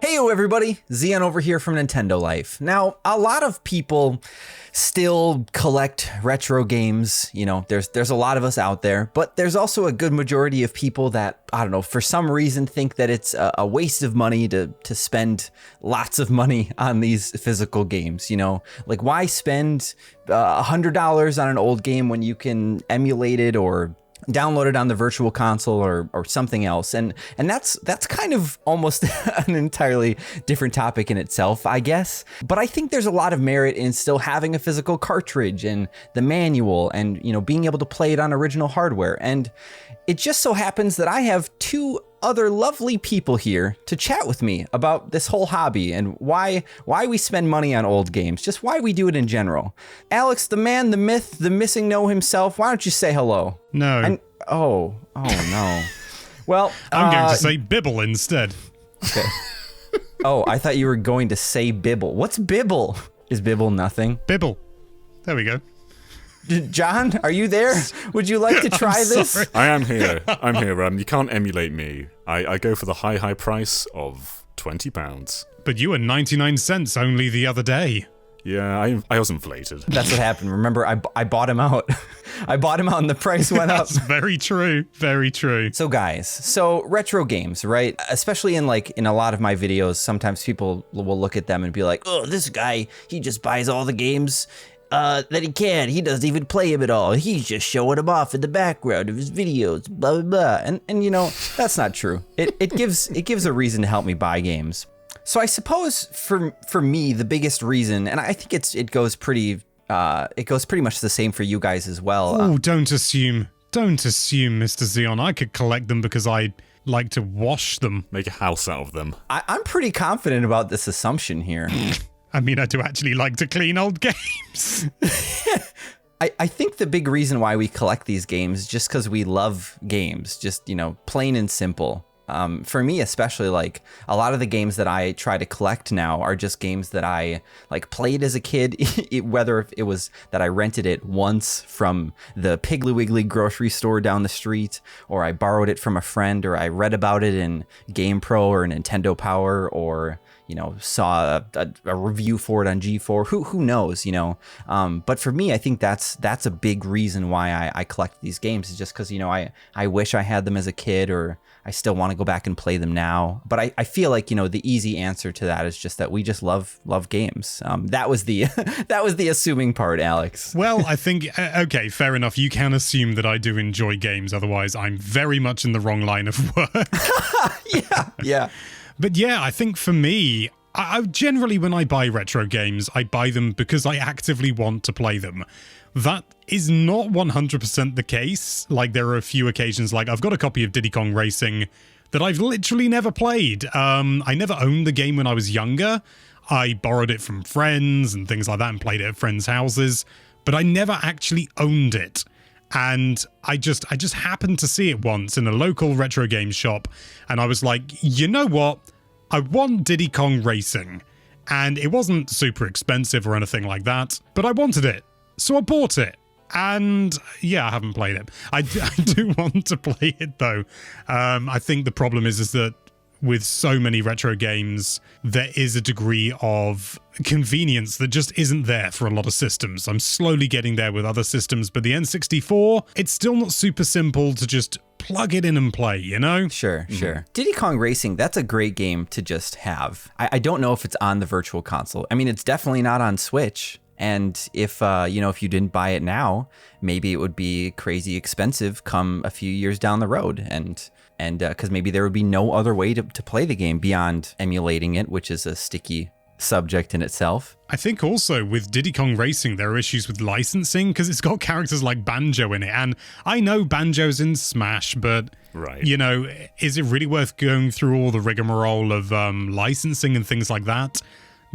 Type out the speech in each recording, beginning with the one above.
Heyo everybody, Xeon over here from Nintendo Life. Now, a lot of people still collect retro games. You know, there's a lot of us out there, but there's also a good majority of people that, I don't know, for some reason think that it's a waste of money to spend lots of money on these physical games. You know, like why spend $100 on an old game when you can emulate it or download it on the virtual console or something else. And that's kind of almost an entirely different topic in itself, I guess. But I think there's a lot of merit in still having a physical cartridge and the manual and, you know, being able to play it on original hardware. And it just so happens that I have two other lovely people here to chat with me about this whole hobby and why we spend money on old games, just why we do it in general. Alex, the man, the myth, the missing no himself, why don't you say hello? No. Oh no. Well, I'm going to say Bibble instead. Okay. Oh, I thought you were going to say Bibble. What's Bibble? Is Bibble nothing? Bibble. There we go. John, are you there? Would you like to try this? Sorry. I am here. I'm here. You can't emulate me. I go for the high price of £20. But you were 99 cents only the other day. Yeah, I was inflated. That's what happened. Remember, I bought him out. I bought him out and the price went up. That's very true. Very true. So guys, retro games, right? Especially in a lot of my videos, sometimes people will look at them and be like, oh, this guy, he just buys all the games that he can. He doesn't even play him at all. He's just showing them off in the background of his videos, blah, blah, blah. And you know, that's not true. It gives a reason to help me buy games. So I suppose for me, the biggest reason, and I think it goes pretty much the same for you guys as well. Oh, don't assume, Mr. Xeon. I could collect them because I like to wash them. Make a house out of them. I'm pretty confident about this assumption here. I mean, I do actually like to clean old games. I think the big reason why we collect these games is just because we love games, just, you know, plain and simple. For me, especially, like, a lot of the games that I try to collect now are just games that I, like, played as a kid, whether it was that I rented it once from the Piggly Wiggly grocery store down the street, or I borrowed it from a friend, or I read about it in GamePro or Nintendo Power, or, you know, saw a review for it on G4, who knows, you know. But for me, I think that's a big reason why I collect these games, is just because, you know, I wish I had them as a kid, or I still want to go back and play them now. But I feel like, you know, the easy answer to that is just that we just love games. That was the assuming part, Alex. Well, I think, okay, fair enough. You can assume that I do enjoy games. Otherwise, I'm very much in the wrong line of work. Yeah. But yeah, I think for me, I generally, when I buy retro games, I buy them because I actively want to play them. That is not 100% the case. Like, there are a few occasions, like I've got a copy of Diddy Kong Racing that I've literally never played. I never owned the game when I was younger. I borrowed it from friends and things like that and played it at friends' houses, but I never actually owned it. And I just happened to see it once in a local retro game shop, and I was like, you know what? I want Diddy Kong Racing. And it wasn't super expensive or anything like that, but I wanted it. So I bought it. And yeah, I haven't played it. I do want to play it though. I think the problem is that with so many retro games, there is a degree of convenience that just isn't there for a lot of systems. I'm slowly getting there with other systems, but the N64, it's still not super simple to just plug it in and play, you know? Sure. Diddy Kong Racing, that's a great game to just have. I don't know if it's on the virtual console. I mean, it's definitely not on Switch. And if if you didn't buy it now, maybe it would be crazy expensive come a few years down the road. And because maybe there would be no other way to play the game beyond emulating it, which is a sticky subject in itself. I think also with Diddy Kong Racing, there are issues with licensing because it's got characters like Banjo in it. And I know Banjo's in Smash, but, right, you know, is it really worth going through all the rigmarole of licensing and things like that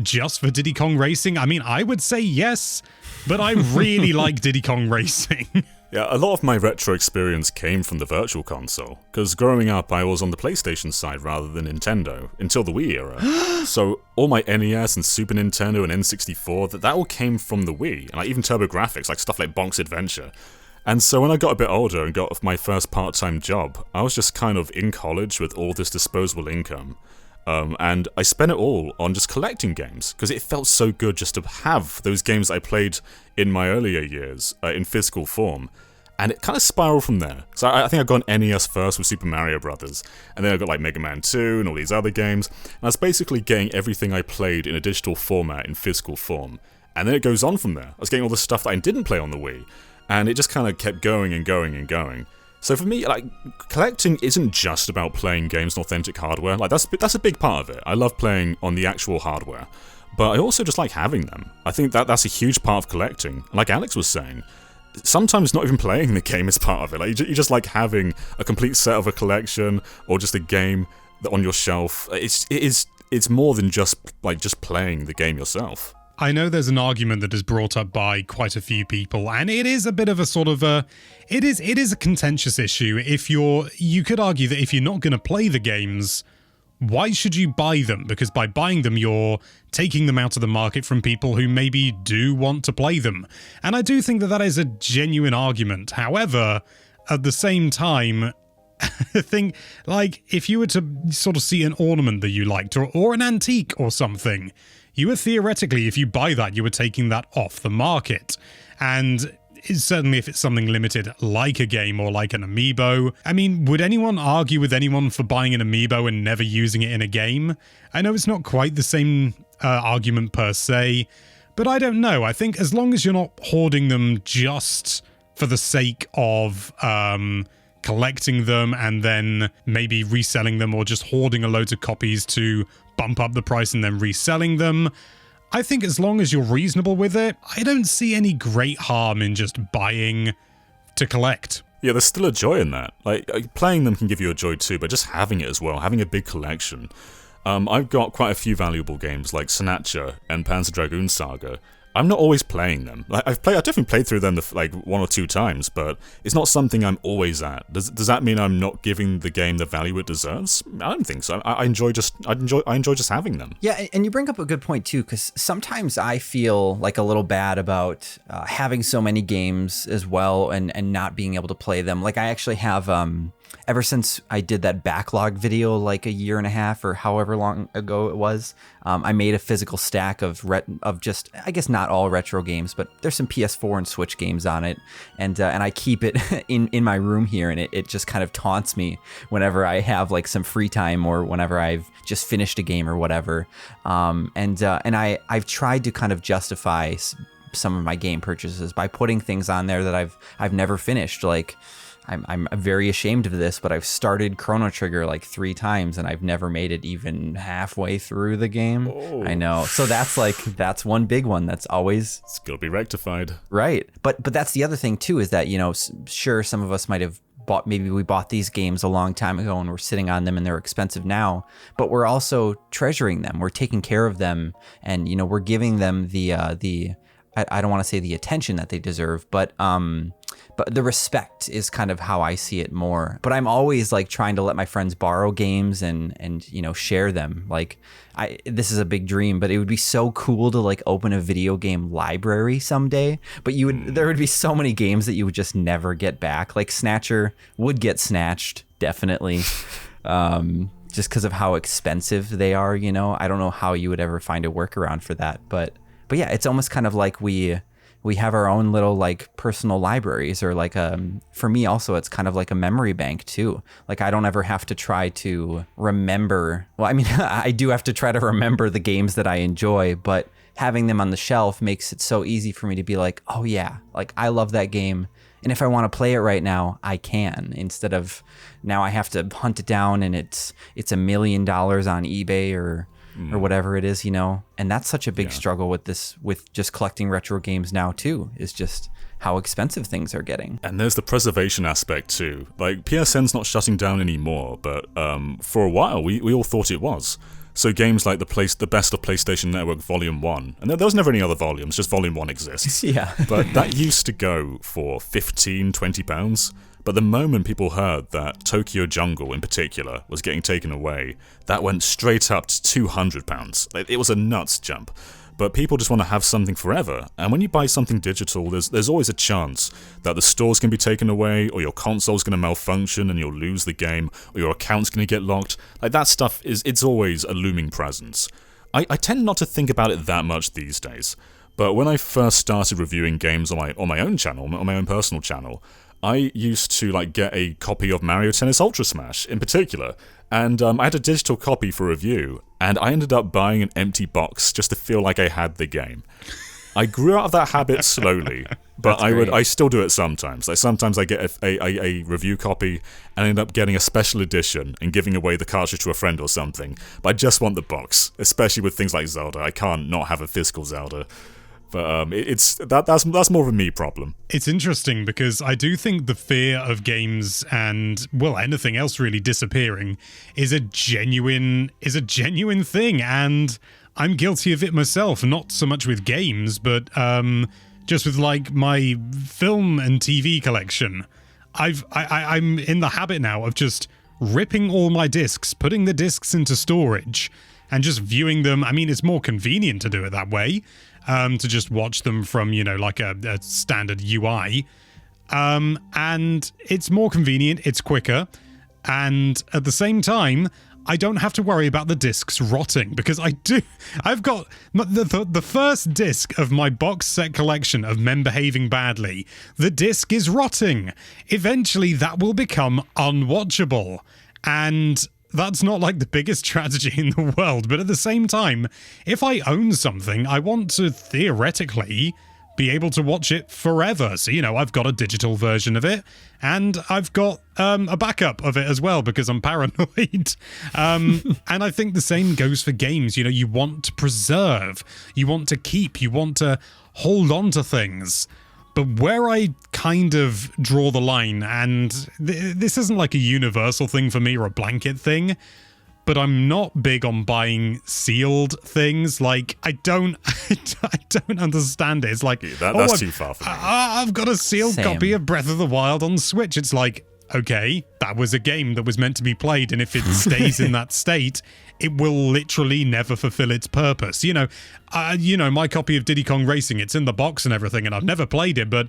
just for Diddy Kong Racing? I mean, I would say yes, but I really like Diddy Kong Racing. Yeah, a lot of my retro experience came from the virtual console, because growing up I was on the PlayStation side rather than Nintendo, until the Wii era. So all my NES and Super Nintendo and N64, that all came from the Wii, and like even TurboGrafx, like stuff like Bonk's Adventure. And so when I got a bit older and got my first part-time job, I was just kind of in college with all this disposable income. and I spent it all on just collecting games, because it felt so good just to have those games I played in my earlier years in physical form. And it kind of spiraled from there. So I think I got an NES first with Super Mario Brothers, and then I got like Mega Man 2 and all these other games, and I was basically getting everything I played in a digital format in physical form. And then it goes on from there. I was getting all the stuff that I didn't play on the Wii, and it just kind of kept going and going and going. So for me, like, collecting isn't just about playing games on authentic hardware. Like, that's a big part of it. I love playing on the actual hardware, but I also just like having them. I think that's a huge part of collecting. Like Alex was saying, sometimes not even playing the game is part of it. Like, you just like having a complete set of a collection or just a game on your shelf. It's more than just playing the game yourself. I know there's an argument that is brought up by quite a few people, and it is a bit of a sort of it is a contentious issue. You could argue that if you're not going to play the games, why should you buy them? Because by buying them, you're taking them out of the market from people who maybe do want to play them. And I do think that is a genuine argument. However, at the same time, I think, like, if you were to sort of see an ornament that you liked, or an antique or something, you were theoretically, if you buy that, you were taking that off the market. And certainly if it's something limited like a game or like an amiibo. I mean, would anyone argue with anyone for buying an amiibo and never using it in a game? I know it's not quite the same argument per se, but I don't know. I think as long as you're not hoarding them just for the sake of collecting them and then maybe reselling them, or just hoarding a load of copies to bump up the price and then reselling them, I think as long as you're reasonable with it, I don't see any great harm in just buying to collect. Yeah, there's still a joy in that. Like, playing them can give you a joy too, but just having it as well, having a big collection. I've got quite a few valuable games like Snatcher and Panzer Dragoon Saga. I'm not always playing them. Like, I've definitely played through them like 1 or 2 times, but it's not something I'm always at. Does that mean I'm not giving the game the value it deserves? I don't think so. I enjoy just having them. Yeah, and you bring up a good point too, because sometimes I feel like a little bad about having so many games as well and not being able to play them. Like, I actually have ever since I did that backlog video like a year and a half or however long ago it was, I made a physical stack of just, I guess not all retro games, but there's some PS4 and Switch games on it, and I keep it in my room here, and it just kind of taunts me whenever I have like some free time or whenever I've just finished a game or whatever. And I've tried to kind of justify some of my game purchases by putting things on there that I've never finished. Like, I'm very ashamed of this, but I've started Chrono Trigger like 3 times and I've never made it even halfway through the game. Oh. I know. So that's one big one that's always... It's gonna be rectified. Right. But that's the other thing too, is that, you know, sure, some of us might have maybe we bought these games a long time ago and we're sitting on them and they're expensive now, but we're also treasuring them. We're taking care of them, and, you know, we're giving them the I don't want to say the attention that they deserve, but the respect is kind of how I see it more. But I'm always like trying to let my friends borrow games and you know, share them. Like, this is a big dream, but it would be so cool to like open a video game library someday. But there would be so many games that you would just never get back. Like Snatcher would get snatched, definitely. Just because of how expensive they are, you know. I don't know how you would ever find a workaround for that, but yeah, it's almost kind of like we have our own little like personal libraries, or like for me also, it's kind of like a memory bank too. Like, I don't ever have to try to remember. Well, I mean, I do have to try to remember the games that I enjoy, but having them on the shelf makes it so easy for me to be like, oh yeah, like I love that game. And if I want to play it right now, I can, instead of now I have to hunt it down and it's $1 million on eBay or whatever it is, you know. And that's such a big struggle with just collecting retro games now too, is just how expensive things are getting. And there's the preservation aspect too. Like, PSN's not shutting down anymore, but for a while we all thought it was. So games like the Best of PlayStation Network Volume 1, and there was never any other volumes, just Volume 1 exists. Yeah. But that used to go for £15-20. But the moment people heard that Tokyo Jungle in particular was getting taken away, that went straight up to £200. It was a nuts jump. but people just want to have something forever. And when you buy something digital, there's always a chance that the stores can be taken away, or your console's going to malfunction and you'll lose the game, or your account's going to get locked. Like, that stuff it's always a looming presence. I tend not to think about it that much these days, but when I first started reviewing games on my own channel, on my own personal channel, I used to get a copy of Mario Tennis Ultra Smash in particular, and I had a digital copy for review, and I ended up buying an empty box just to feel like I had the game. I grew out of that habit slowly, but I still do it sometimes. Like, sometimes I get a review copy and end up getting a special edition and giving away the cartridge to a friend or something. But I just want the box, especially with things like Zelda. I can't not have a physical Zelda. But that's more of a me problem. It's interesting because I do think the fear of games and, well, anything else really disappearing is a genuine thing, and I'm guilty of it myself. Not so much with games, but just with my film and TV collection. I'm in the habit now of just ripping all my discs, putting the discs into storage, and just viewing them. I mean, it's more convenient to do it that way. To just watch them from, a standard UI. And it's more convenient, it's quicker, and at the same time, I don't have to worry about the discs rotting, because I've got the first disc of my box set collection of Men Behaving Badly. The disc is rotting. Eventually, that will become unwatchable, and that's not the biggest tragedy in the world, but at the same time, if I own something, I want to theoretically be able to watch it forever. So, I've got a digital version of it, and I've got a backup of it as well, because I'm paranoid. And I think the same goes for games. You want to preserve, you want to keep, you want to hold on to things. But where I kind of draw the line, and this isn't a universal thing for me or a blanket thing, but I'm not big on buying sealed things. I don't understand it. It's that's too far for me. I've got a sealed copy of Breath of the Wild on Switch. It's okay, that was a game that was meant to be played, and if it stays in that state, it will literally never fulfill its purpose. My copy of Diddy Kong Racing, it's in the box and everything, and I've never played it, but,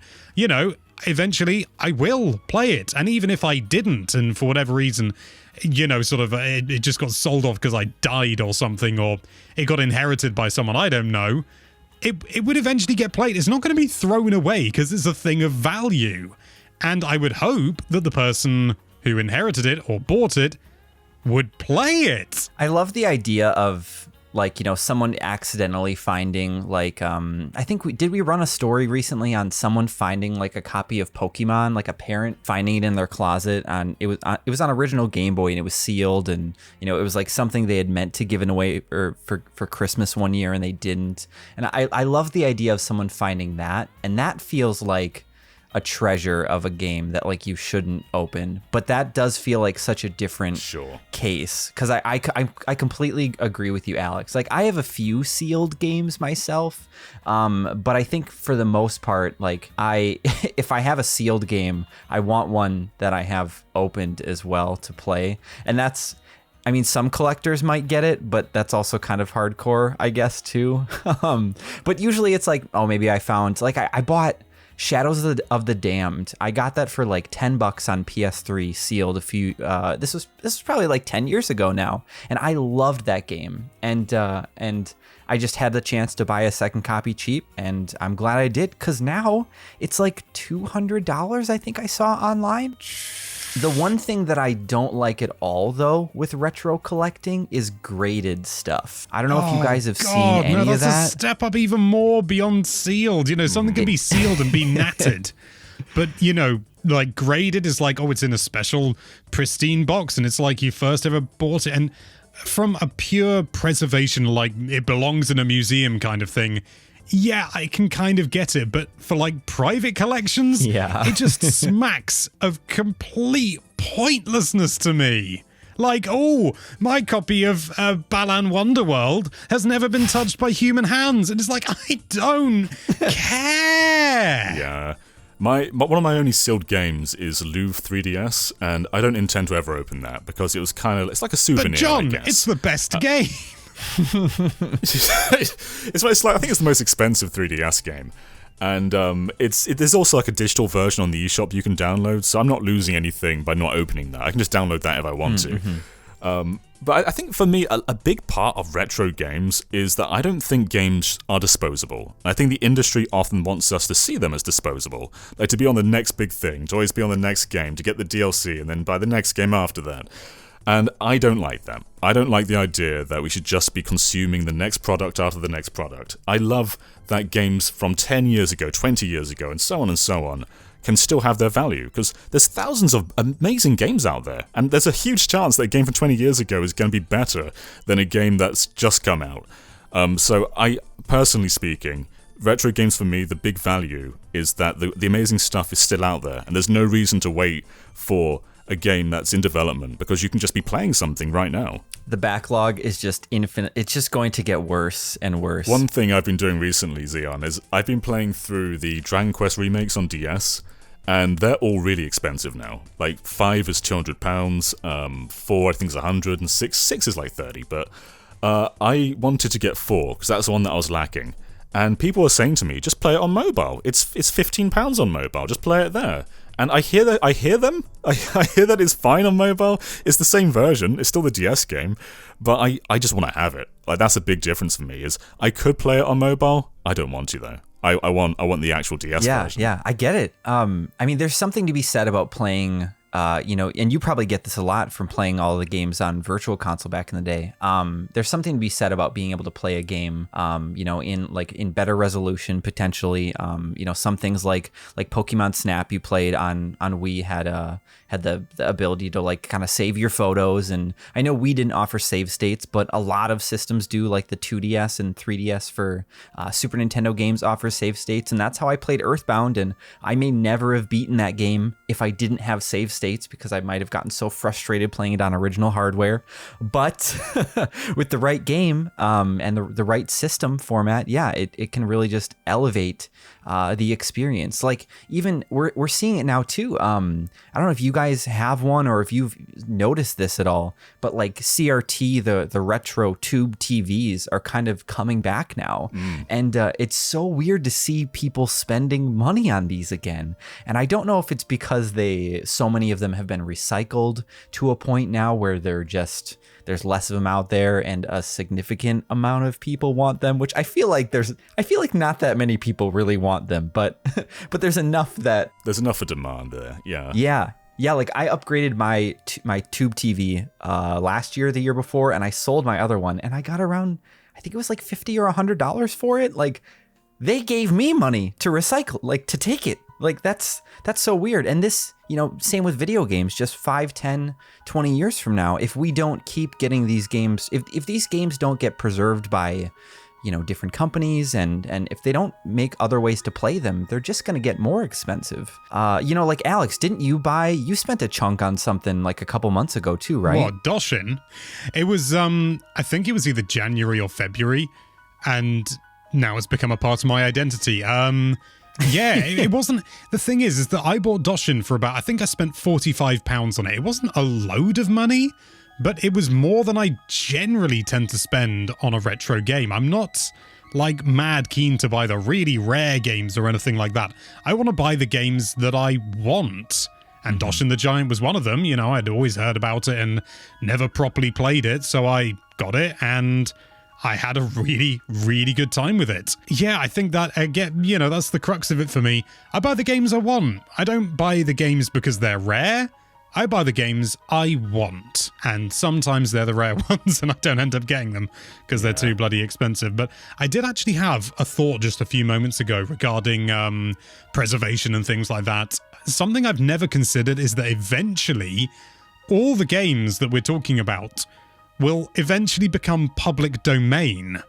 eventually I will play it. And even if I didn't, and for whatever reason, it just got sold off because I died or something, or it got inherited by someone I don't know, it would eventually get played. It's not going to be thrown away because it's a thing of value. And I would hope that the person who inherited it or bought it would play it. I love the idea of someone accidentally finding I think did we run a story recently on someone finding a copy of Pokemon, a parent finding it in their closet, and it was on original Game Boy, and it was sealed, and it was something they had meant to give away or for Christmas one year and they didn't. And I love the idea of someone finding that, and that feels like a treasure of a game that you shouldn't open, but that does feel like such a different case, because I completely agree with you, Alex. I have a few sealed games myself, but I think for the most part, if I have a sealed game, I want one that I have opened as well to play. And that's, I mean, some collectors might get it, but that's also kind of hardcore, I guess, too. But usually it's maybe I found, I bought Shadows of the Damned. I got that for $10 on PS3 sealed a few this was probably 10 years ago now, and I loved that game, and I just had the chance to buy a second copy cheap, and I'm glad I did, because now it's $200 I think I saw online. The one thing that I don't like at all, though, with retro collecting is graded stuff. I don't know if you guys have seen any of that. That's a step up even more beyond sealed. Something can be sealed and be natted. But, graded is it's in a special pristine box, and it's you first ever bought it. And from a pure preservation, it belongs in a museum kind of thing, yeah, I can kind of get it, but for private collections, it just smacks of complete pointlessness to me. My copy of Balan Wonderworld has never been touched by human hands, and it's I don't care. Yeah. One of my only sealed games is Louvre 3DS, and I don't intend to ever open that because it's like a souvenir. But John, I guess. it's the best game. It's like, I think it's the most expensive 3DS game. And there's also like a digital version on the eShop you can download, so I'm not losing anything by not opening that. I can just download that if I want to. But I think for me, a big part of retro games is that I don't think games are disposable. I think the industry often wants us to see them as disposable. Like to be on the next big thing, to always be on the next game, to get the DLC, and then buy the next game after that. And I don't like that. I don't like the idea that we should just be consuming the next product after the next product. I love that games from 10 years ago, 20 years ago, and so on, can still have their value, because there's thousands of amazing games out there, and there's a huge chance that a game from 20 years ago is going to be better than a game that's just come out. So I, personally speaking, retro games for me, the big value is that the amazing stuff is still out there, and there's no reason to wait for a game that's in development, because you can just be playing something right now. The backlog is just infinite. It's just going to get worse and worse. One thing I've been doing recently, Xeon, is I've been playing through the Dragon Quest remakes on DS, and they're all really expensive now. Like 5 is £200, 4 I think is 100, and 6 is like 30. But I wanted to get 4 because that's the one that I was lacking. And people were saying to me, just play it on mobile. It's £15 on mobile. Just play it there. And I hear that. I hear that it's fine on mobile. It's the same version. It's still the DS game, but I just want to have it. Like that's a big difference for me. Is I could play it on mobile. I don't want to though. I want the actual DS version. Yeah, I get it. I mean, there's something to be said about playing. And you probably get this a lot from playing all the games on Virtual Console back in the day. There's something to be said about being able to play a game, in better resolution potentially. Some things like Pokemon Snap you played on Wii had the ability to like kind of save your photos, and I know Wii didn't offer save states, but a lot of systems do, like the 2DS and 3DS for Super Nintendo games offer save states, and that's how I played Earthbound, and I may never have beaten that game if I didn't have save states, because I might have gotten so frustrated playing it on original hardware. But with the right game and the right system format, yeah, it can really just elevate the experience. Like even we're seeing it now too. I don't know if you guys have one or if you've noticed this at all, but like CRT, the retro tube TVs are kind of coming back now. And it's so weird to see people spending money on these again. And I don't know if it's because so many of them have been recycled to a point now where there's less of them out there and a significant amount of people want them, which I feel like not that many people really want them, but there's enough that there's enough for demand there. Yeah, like I upgraded my tube TV last year, the year before, and I sold my other one, and I got around, I think it was like $50 or $100 for it. Like they gave me money to recycle, like to take it. Like that's so weird. And this, same with video games, just 5, 10, 20 years from now, if we don't keep getting these games, if these games don't get preserved by, different companies, and if they don't make other ways to play them, they're just going to get more expensive. Like Alex, you spent a chunk on something like a couple months ago too, right? What, Doshin? It was, I think it was either January or February, and now it's become a part of my identity. Yeah, it wasn't. The thing is that I bought Doshin for I think I spent £45 on it. It wasn't a load of money, but it was more than I generally tend to spend on a retro game. I'm not like mad keen to buy the really rare games or anything like that. I want to buy the games that I want. And Doshin the Giant was one of them. I'd always heard about it and never properly played it, so I got it and I had a really, really good time with it. Yeah, I think that, again, that's the crux of it for me. I buy the games I want. I don't buy the games because they're rare. I buy the games I want. And sometimes they're the rare ones and I don't end up getting them because they're too bloody expensive. But I did actually have a thought just a few moments ago regarding preservation and things like that. Something I've never considered is that eventually all the games that we're talking about will eventually become public domain.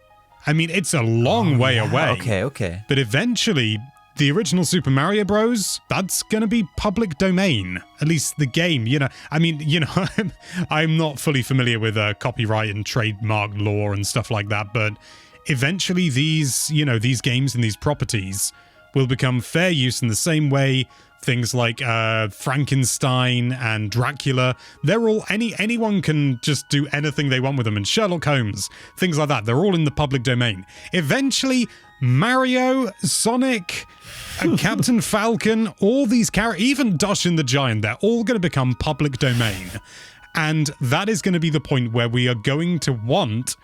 I mean, it's a long way away. Okay. But eventually, the original Super Mario Bros., that's going to be public domain. At least the game, I'm not fully familiar with copyright and trademark law and stuff like that, but eventually these games and these properties will become fair use in the same way things like Frankenstein and Dracula. They're all anyone can just do anything they want with them, and Sherlock Holmes, things like that. They're all in the public domain. Eventually, Mario, Sonic, Captain Falcon, all these characters, even Doshin the Giant, they're all going to become public domain. And that is going to be the point where we are going to want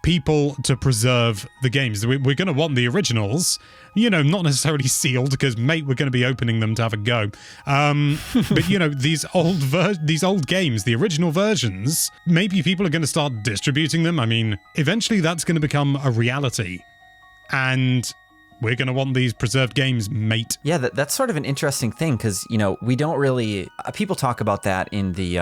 people to preserve the games. We're going to want the originals, not necessarily sealed, because, mate, we're going to be opening them to have a go. But, these old games, the original versions, maybe people are going to start distributing them. I mean, eventually that's going to become a reality. And we're going to want these preserved games, mate. Yeah, that's sort of an interesting thing, because, we don't really... people talk about that in the...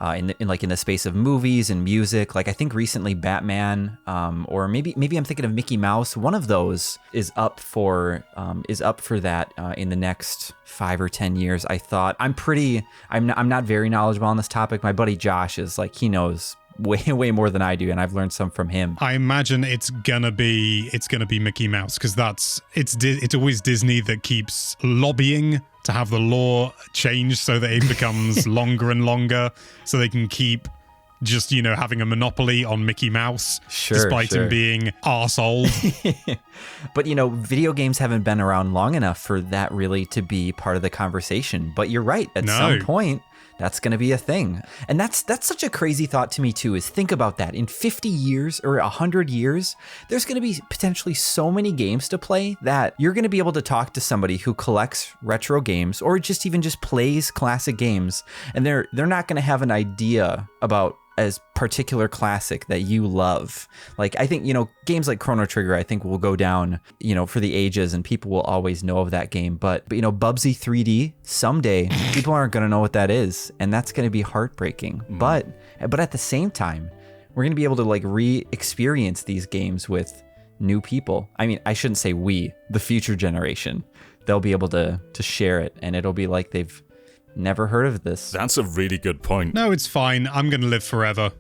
in the space of movies and music. Like, I think recently Batman, or maybe I'm thinking of Mickey Mouse. One of those is up for that in the next 5 or 10 years. I thought I'm not very knowledgeable on this topic. My buddy Josh is like, he knows way more than I do, and I've learned some from him. I imagine it's gonna be Mickey Mouse, because it's always Disney that keeps lobbying to have the law changed so that it becomes longer and longer, so they can keep just, having a monopoly on Mickey Mouse, despite him being arse-old. But, video games haven't been around long enough for that really to be part of the conversation. But you're right, at some point, that's going to be a thing. And that's such a crazy thought to me too, is think about that. In 50 years or 100 years, there's going to be potentially so many games to play that you're going to be able to talk to somebody who collects retro games or just plays classic games, and they're not going to have an idea about as particular classic that you love. Like, I think, games like Chrono Trigger, I think will go down, for the ages, and people will always know of that game. But Bubsy 3D, someday people aren't going to know what that is, and that's going to be heartbreaking. But at the same time, we're going to be able to re-experience these games with new people. I mean, I shouldn't say we, the future generation. They'll be able to share it, and it'll be like they've never heard of this. That's a really good point. No, it's fine. I'm going to live forever.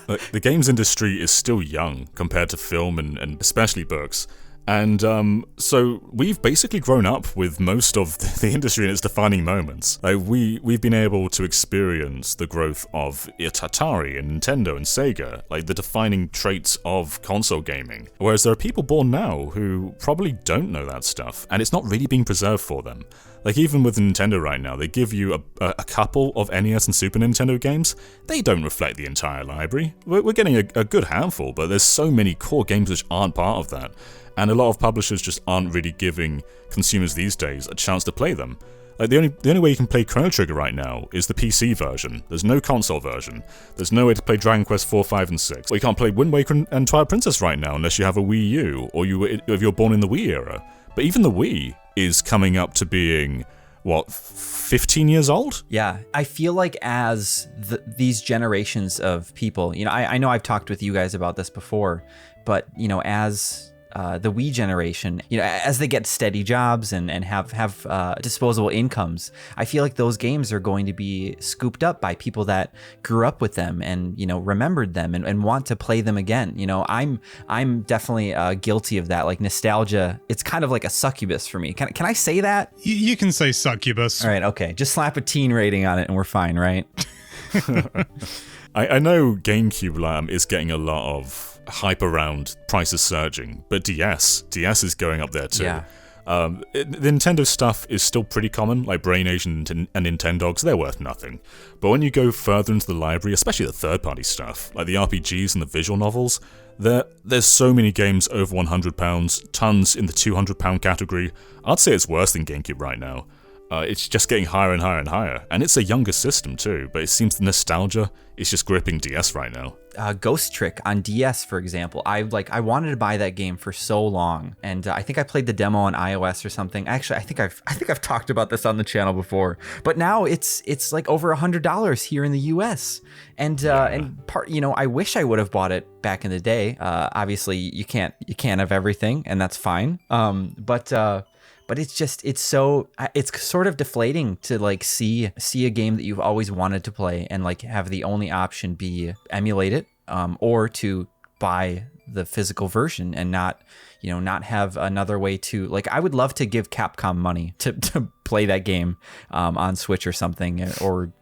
The games industry is still young compared to film and especially books. And so we've basically grown up with most of the industry in its defining moments. We've been able to experience the growth of Atari and Nintendo and Sega, the defining traits of console gaming. Whereas there are people born now who probably don't know that stuff, and it's not really being preserved for them. Even with Nintendo right now, they give you a couple of NES and Super Nintendo games. They don't reflect the entire library. We're getting a good handful, but there's so many core games which aren't part of that. And a lot of publishers just aren't really giving consumers these days a chance to play them. The only way you can play Chrono Trigger right now is the PC version. There's no console version. There's no way to play Dragon Quest 4, 5, and 6. Or you can't play Wind Waker and Twilight Princess right now unless you have a Wii U, or if you're born in the Wii era. But even the Wii is coming up to being, 15 years old? Yeah, I feel like as these generations of people, I know I've talked with you guys about this before, but, as the Wii generation, as they get steady jobs and have disposable incomes, I feel like those games are going to be scooped up by people that grew up with them and, remembered them and want to play them again. I'm definitely guilty of that. Like, nostalgia, it's kind of like a succubus for me. Can I say that? You can say succubus. All right, okay. Just slap a teen rating on it and we're fine, right? I know GameCube is getting a lot of hype around prices surging, but DS is going up there too. Yeah. The Nintendo stuff is still pretty common, like Brain Age and Nintendogs, they're worth nothing. But when you go further into the library, especially the third-party stuff, like the RPGs and the visual novels, there's so many games over £100, tons in the £200 category. I'd say it's worse than GameCube right now. It's just getting higher and higher and higher. And it's a younger system too, but it seems the nostalgia is just gripping DS right now. Ghost Trick on DS, for example. I wanted to buy that game for so long, and I think I played the demo on iOS or something. Actually, I think I've talked about this on the channel before. But now it's like over $100 here in the US. And I wish I would have bought it back in the day. Obviously, you can't have everything, and that's fine. But it's sort of deflating to see a game that you've always wanted to play and have the only option be emulate it, or to buy the physical version and not, not have another way to, like, I would love to give Capcom money to play that game on Switch or something, or,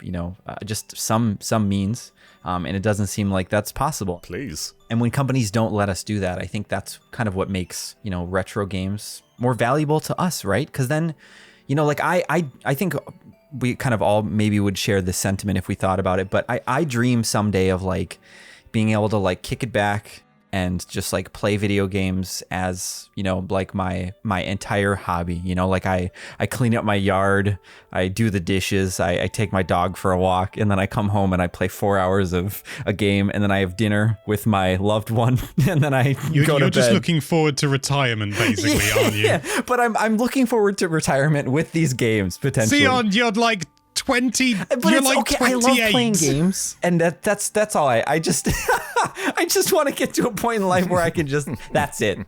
just some means. And it doesn't seem like that's possible. Please. And when companies don't let us do that, I think that's kind of what makes, retro games more valuable to us, right? Because then, like I think we kind of all maybe would share this sentiment if we thought about it, but I dream someday of like being able to like kick it back and just like play video games as, like my entire hobby. Like I clean up my yard, I do the dishes, I take my dog for a walk, and then I come home and I play 4 hours of a game, and then I have dinner with my loved one, and then I go to bed. You're just looking forward to retirement, basically, aren't you? Yeah, but I'm looking forward to retirement with these games, potentially. See, you're like 20, but you're it's like okay. 28. I love playing games, and that's all I just I just want to get to a point in life where I can just that's it.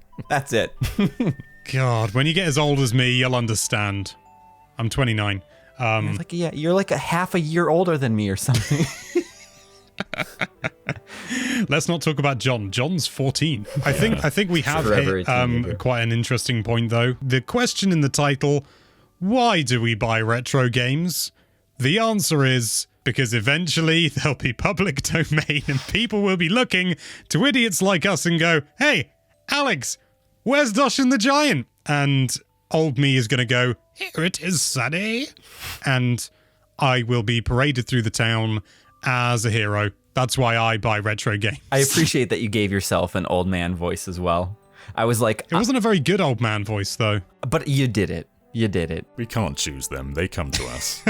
God, when you get as old as me, you'll understand. I'm 29. You're like a half a year older than me or something. Let's not talk about John. John's 14. I think we have hit quite an interesting point though. The question in the title, why do we buy retro games? The answer is because eventually they'll be public domain and people will be looking to idiots like us and go, hey, Alex, where's Doshin the Giant? And old me is going to go, here it is, Sonny. And I will be paraded through the town as a hero. That's why I buy retro games. I appreciate that you gave yourself an old man voice as well. I was like... It wasn't a very good old man voice, though. But you did it. You did it. We can't choose them. They come to us.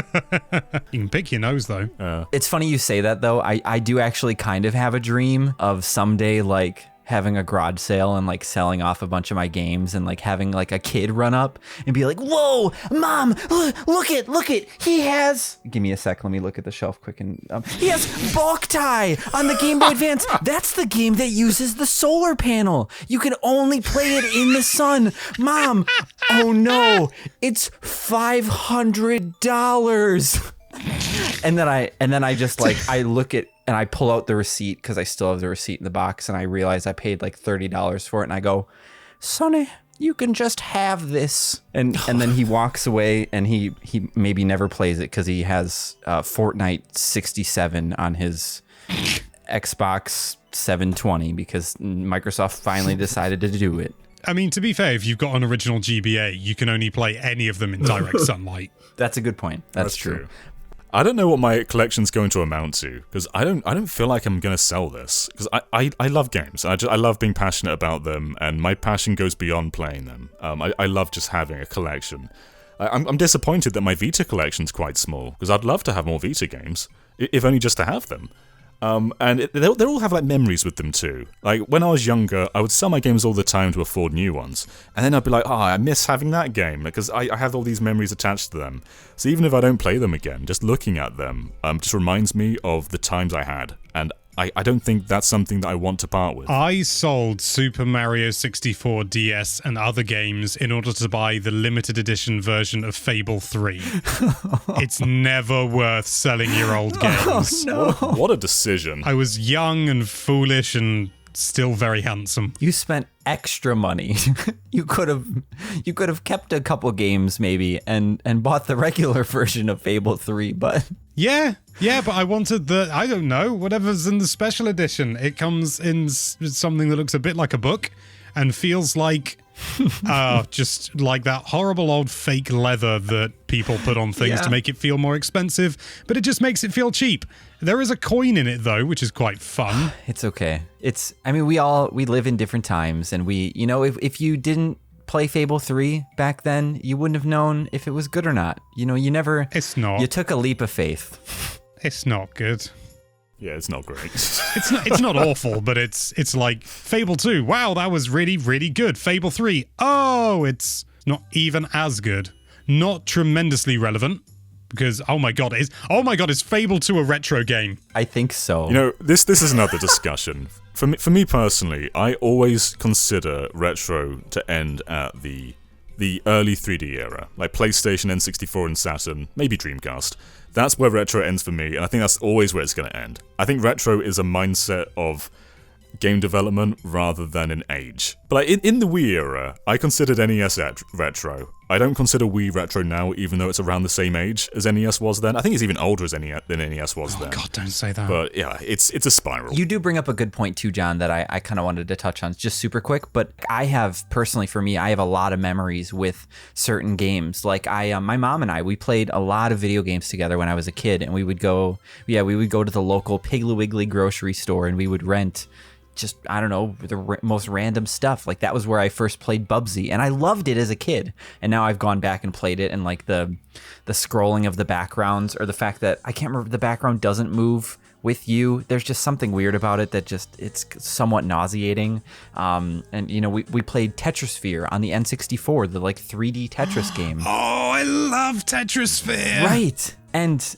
You can pick your nose, though. It's funny you say that, though. I do actually kind of have a dream of someday, like, having a garage sale and, like, selling off a bunch of my games and, like, having, like, a kid run up and be like, whoa, Mom, look it. He has... Give me a sec. Let me look at the shelf quick. And he has Boktai on the Game Boy Advance. That's the game that uses the solar panel. You can only play it in the sun. Mom, oh no, it's $500. And then I just like, I look at, and I pull out the receipt because I still have the receipt in the box, and I realize I paid like $30 for it, and I go, Sonny, you can just have this. And then he walks away, and he maybe never plays it because he has Fortnite 67 on his Xbox 720 because Microsoft finally decided to do it. I mean, to be fair, if you've got an original GBA, you can only play any of them in direct sunlight. That's a good point. That's true. I don't know what my collection's going to amount to, because I don't feel like I'm going to sell this, because I love games. I love being passionate about them, and my passion goes beyond playing them. I love just having a collection. I'm disappointed that my Vita collection's quite small, because I'd love to have more Vita games, if only just to have them. And they all have like memories with them too. Like when I was younger, I would sell my games all the time to afford new ones, and then I'd be like, oh, I miss having that game because I have all these memories attached to them. So even if I don't play them again, just looking at them just reminds me of the times I had, and I don't think that's something that I want to part with. I sold Super Mario 64 DS and other games in order to buy the limited edition version of Fable 3. It's never worth selling your old games. Oh, no. What a decision. I was young and foolish and still very handsome. You spent extra money. You could have kept a couple games maybe and bought the regular version of Fable 3, but Yeah, but I wanted I don't know, whatever's in the special edition. It comes in something that looks a bit like a book and feels like just like that horrible old fake leather that people put on things to make it feel more expensive, but it just makes it feel cheap. There is a coin in it though, which is quite fun. It's okay. I mean, we live in different times, and if you didn't play Fable 3 back then, you wouldn't have known if it was good or not. It's not. You took a leap of faith. It's not good. Yeah, it's not great. It's not awful, but it's like Fable 2. Wow, that was really, really good. Fable 3. Oh, it's not even as good. Not tremendously relevant. Because, oh my god, is Fable 2 a retro game? I think so. You know, this is another discussion. For me personally, I always consider retro to end at the early 3D era, like PlayStation, N64, and Saturn, maybe Dreamcast. That's where retro ends for me, and I think that's always where it's going to end. I think retro is a mindset of game development rather than in age. But like, in the Wii era, I considered NES retro. I don't consider Wii retro now, even though it's around the same age as NES was then. I think it's even older than NES was then. Oh God, don't say that. But yeah, it's a spiral. You do bring up a good point too, John, that I kind of wanted to touch on just super quick. But I have, personally for me, I have a lot of memories with certain games. Like my mom and I, we played a lot of video games together when I was a kid, and we would go to the local Piggly Wiggly grocery store, and we would rent just, I don't know, the most random stuff. Like that was where I first played Bubsy, and I loved it as a kid. And now I've gone back and played it, and like the scrolling of the backgrounds, or the fact that I can't remember, the background doesn't move with you. There's just something weird about it that just, it's somewhat nauseating. And you know, we played Tetrisphere on the N64, the like 3D Tetris game. Oh, I love Tetrisphere. Right. And,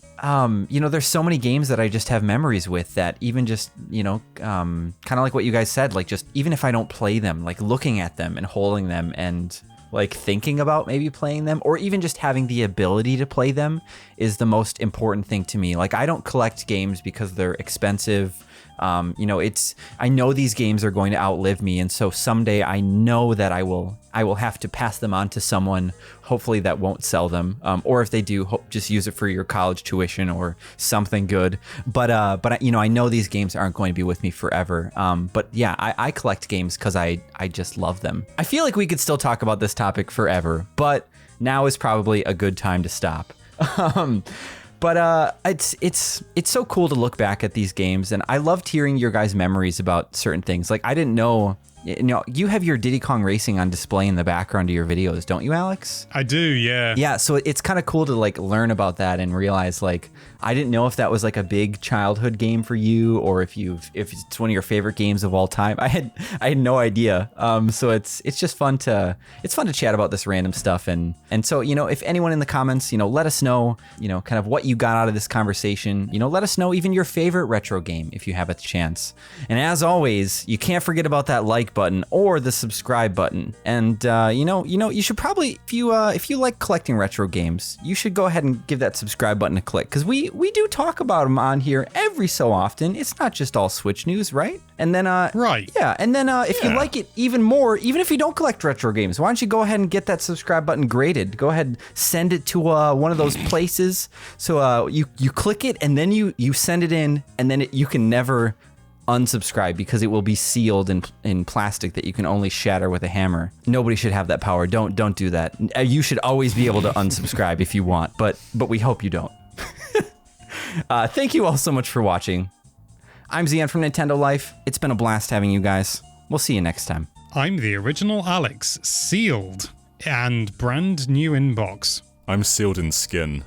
you know, there's so many games that I just have memories with that even just, you know, kind of like what you guys said, like just even if I don't play them, like looking at them and holding them and like thinking about maybe playing them, or even just having the ability to play them is the most important thing to me. Like I don't collect games because they're expensive. You know, I know these games are going to outlive me, and so someday I know that I will have to pass them on to someone, hopefully that won't sell them, or if they do, just use it for your college tuition or something good. But you know, I know these games aren't going to be with me forever. But yeah, I collect games because I just love them. I feel like we could still talk about this topic forever, but now is probably a good time to stop. But it's so cool to look back at these games, and I loved hearing your guys' memories about certain things. Like I didn't know, you know, you have your Diddy Kong Racing on display in the background of your videos, don't you, Alex? I do, yeah. Yeah, so it's kind of cool to like learn about that and realize like I didn't know if that was like a big childhood game for you, or if it's one of your favorite games of all time. I had no idea. So it's just fun to chat about this random stuff, and so, you know, if anyone in the comments, you know, let us know, you know, kind of what you got out of this conversation. You know, let us know even your favorite retro game if you have a chance. And as always, you can't forget about that like button or the subscribe button. And you know, you should probably, if you like collecting retro games, you should go ahead and give that subscribe button a click, because we do talk about them on here every so often. It's not just all Switch news, right? And then right. Yeah, and then if you like it even more, even if you don't collect retro games, why don't you go ahead and get that subscribe button graded? Go ahead and send it to one of those places. So you click it, and then you send it in, and then you can never unsubscribe, because it will be sealed in plastic that you can only shatter with a hammer. Nobody should have that power. Don't do that. You should always be able to unsubscribe if you want, but we hope you don't. Thank you all so much for watching. I'm Zian from Nintendo Life. It's been a blast having you guys. We'll see you next time. I'm the original Alex, sealed and brand new in box. I'm sealed in skin.